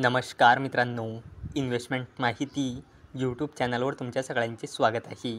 नमस्कार मित्रांनो, इन्व्हेस्टमेंट माहिती यूट्यूब चॅनलवर तुमच्या सगळ्यांचे स्वागत आहे.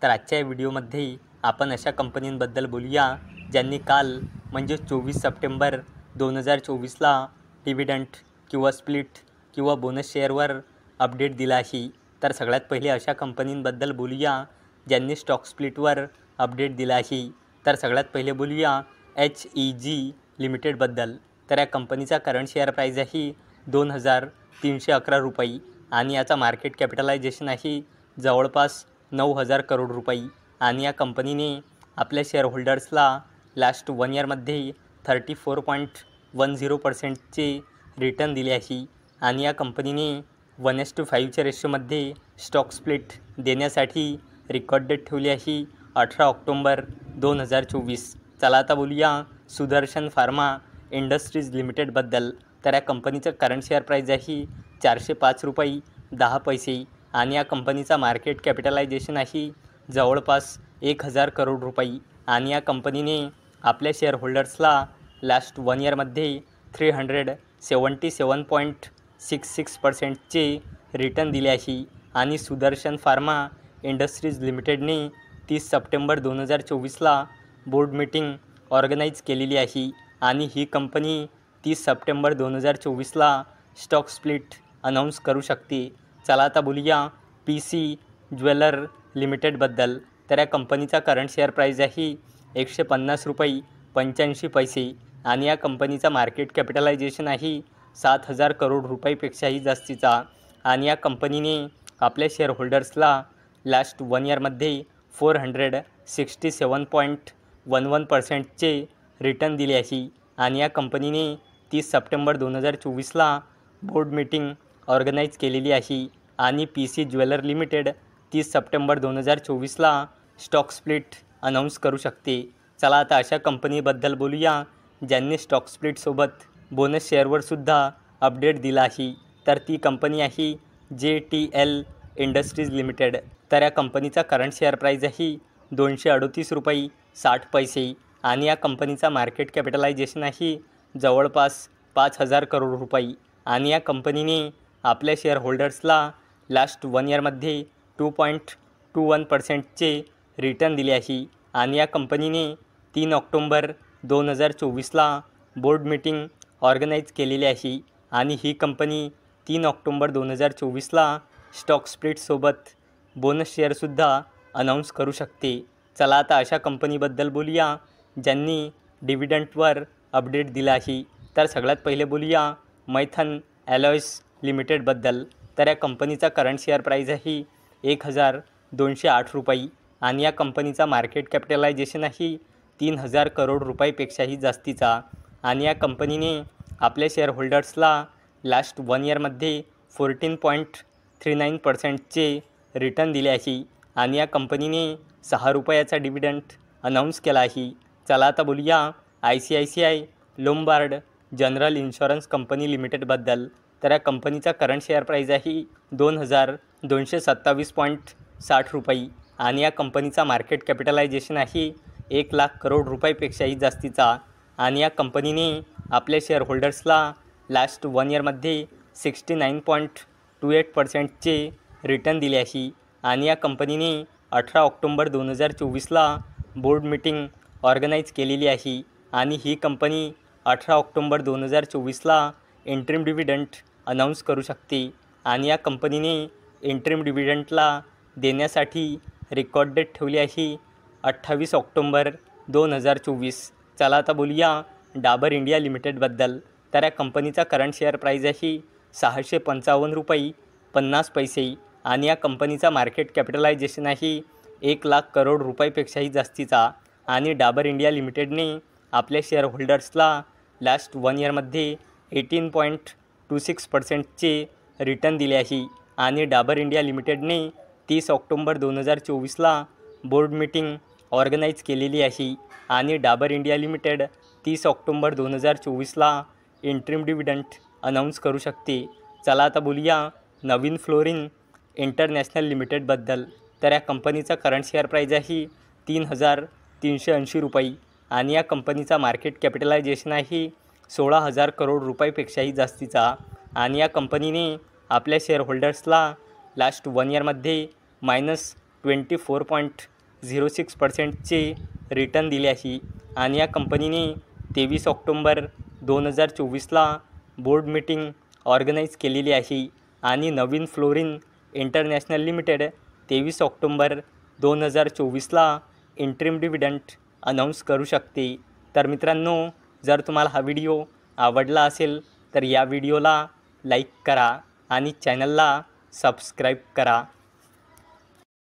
तर आजच्या व्हिडिओमध्ये आपण अशा कंपनींबद्दल बोलूया ज्यांनी काल म्हणजे 24 सप्टेंबर 2024ला डिव्हिडंड किंवा स्प्लिट किंवा बोनस शेअरवर अपडेट दिला आहे. तर सगळ्यात पहिले अशा कंपनींबद्दल बोलूया ज्यांनी स्टॉक स्प्लिटवर अपडेट दिला आहे. तर सगळ्यात पहिले बोलूया HEG लिमिटेडबद्दल. तर या कंपनीचा करंट शेअर प्राईज आहे 2,311 रुपये आणि याचा मार्केट कॅपिटलायझेशन आहे जवळपास 9,000 करोड रुपये. आणि या कंपनीने आपल्या शेअरहोल्डर्सला लास्ट 1 इयरमध्ये 34.10% रिटर्न दिले आहे. आणि या कंपनीने 1:5च्या रेशोमध्ये स्टॉक स्प्लिट देण्यासाठी रेकॉर्ड डेट ठेवली आहे 18 ऑक्टोबर 2024. चला आता बोलूया सुदर्शन फार्मा इंडस्ट्रीज लिमिटेडबद्दल. तर या कंपनीचं करंट शेअर प्राईज आहे 405 रुपये 10 पैसे आणि या कंपनीचा मार्केट कॅपिटलायझेशन आहे जवळपास 1,000 करोड रुपये. आणि या कंपनीने आपल्या शेअरहोल्डर्सला लास्ट 1 इयरमध्ये 377.66% रिटर्न दिले आहे. आणि सुदर्शन फार्मा इंडस्ट्रीज लिमिटेडने 30 सप्टेंबर 2024ला बोर्ड मीटिंग ऑर्गनाईज केलेली आहे आणि ही कंपनी 30 सप्टेंबर 2024ला स्टॉक स्प्लिट अनाऊन्स करू शकते. चला आता बोलूया PC ज्वेलर लिमिटेडबद्दल. तर या कंपनीचा करंट शेअर प्राईज आहे 150 रुपये 85 पैसे आणि या कंपनीचा मार्केट कॅपिटलायझेशन आहे 7,000 करोड रुपयेपेक्षाही जास्तीचा. आणि या कंपनीने आपल्या शेअरहोल्डर्सला लास्ट 1 इयरमध्ये 467.11% रिटर्न दिले आहे. आणि या कंपनीने 30 सप्टेंबर 2024ला बोर्ड मीटिंग ऑर्गनाईज केलेली आहे आणि PC ज्वेलर लिमिटेड 30 सप्टेंबर 2024ला स्टॉक स्प्लिट अनाऊन्स करू शकते. चला आता अशा कंपनीबद्दल बोलूया ज्यांनी स्टॉक स्प्लिटसोबत बोनस शेअरवरसुद्धा अपडेट दिला आहे. तर ती कंपनी आहे JTL इंडस्ट्रीज लिमिटेड. तर या कंपनीचा करंट शेअर प्राईज आहे 238 रुपये 60 पैसे आणि या कंपनीचा मार्केट कॅपिटलायझेशन आहे जवळपास 5,000 करोड रुपये. आणि या कंपनीने आपल्या शेअरहोल्डर्सला लास्ट 1 इयरमध्ये 2.21% रिटर्न दिले आहे. आणि या कंपनीने 3 ऑक्टोबर 2024ला बोर्ड मीटिंग ऑर्गनाईज केलेली आहे आणि ही कंपनी 3 ऑक्टोबर 2024ला स्टॉक स्प्लिटसोबत बोनस शेअरसुद्धा अनाऊन्स करू शकते. चला आता अशा कंपनीबद्दल बोलूया ज्यांनी डिव्हिडंडवर अपडेट दिला आहे. तर सगळ्यात पहिले बोलूया मैथन ॲलॉयस लिमिटेडबद्दल. तर या कंपनीचा करंट शेअर प्राईज आहे 1,208 रुपये आणि या कंपनीचा मार्केट कॅपिटलायझेशन आहे 3,000 करोड रुपयेपेक्षाही जास्तीचा. आणि या कंपनीने आपल्या शेअरहोल्डर्सला लास्ट 1 इयरमध्ये 14.39% रिटर्न दिले आहे. आणि या कंपनीने 6 रुपयाचा डिव्हिडंड अनाऊन्स केला आहे. चला आता बोलूया ICICI Lombard general insurance company लिमिटेडबद्दल. तर या कंपनीचा करंट शेअर प्राईज आहे 2,227.60 रुपये आणि या कंपनीचा मार्केट कॅपिटलायझेशन आहे 1,00,000 करोड रुपयेपेक्षाही जास्तीचा. आणि या कंपनीने आपल्या शेअरहोल्डर्सला लास्ट 1 इयरमध्ये 69.28% रिटर्न दिले आहे. आणि या कंपनीने 18 ऑक्टोबर 2024ला बोर्ड मीटिंग ऑर्गनाईज केलेली आहे आणि ही कंपनी 18 ऑक्टोबर 2024ला इंटरिम डिव्हिडंड अनाऊन्स करू शकते. आणि या कंपनीने इंटरिम डिव्हिडंडला देण्यासाठी रेकॉर्ड डेट ठेवली आहे 28 ऑक्टोबर 2024. चला आता बोलूया डाबर इंडिया लिमिटेडबद्दल. तर या कंपनीचा करंट शेअर प्राईज आहे 655 रुपये 50 पैसे आणि या कंपनीचा मार्केट कॅपिटलायझेशन आहे 1,00,000 करोड रुपयेपेक्षाही जास्तीचा. आणि डाबर इंडिया लिमिटेडने आपल्या शेअरहोल्डर्सला लास्ट 1 इयरमध्ये 18.26% रिटर्न दिले आहे. आणि डाबर इंडिया लिमिटेडने 30 ऑक्टोबर 2024ला बोर्ड मीटिंग ऑर्गनाईज केलेली आहे आणि डाबर इंडिया लिमिटेड 30 ऑक्टोबर 2024ला इंटरिम डिव्हिडंड अनाऊन्स करू शकते. चला आता बोलूया नवीन फ्लोरिन इंटरनॅशनल लिमिटेडबद्दल. तर या कंपनीचा करंट शेअर प्राईज आहे 3,380 रुपये आणि या कंपनीचा मार्केट कॅपिटलायझेशन आहे 16,000 करोड रुपयेपेक्षाही जास्तीचा. आणि या कंपनीने आपल्या शेअरहोल्डर्सला लास्ट 1 इयरमध्ये -24.06%चे रिटर्न दिले आहे. आणि या कंपनीने 23 ऑक्टोंबर 2024ला बोर्ड मीटिंग ऑर्गनाईज केलेली आहे आणि नवीन फ्लोरिन इंटरनॅशनल लिमिटेड 23 ऑक्टोंबर 2024ला इंटरिम डिव्हिडंड अनाऊन्स करू शकते. तर मित्रांनो, जर तुम्हाला हा व्हिडिओ आवडला असेल तर या व्हिडिओला लाईक करा आणि चॅनलला सबस्क्राईब करा.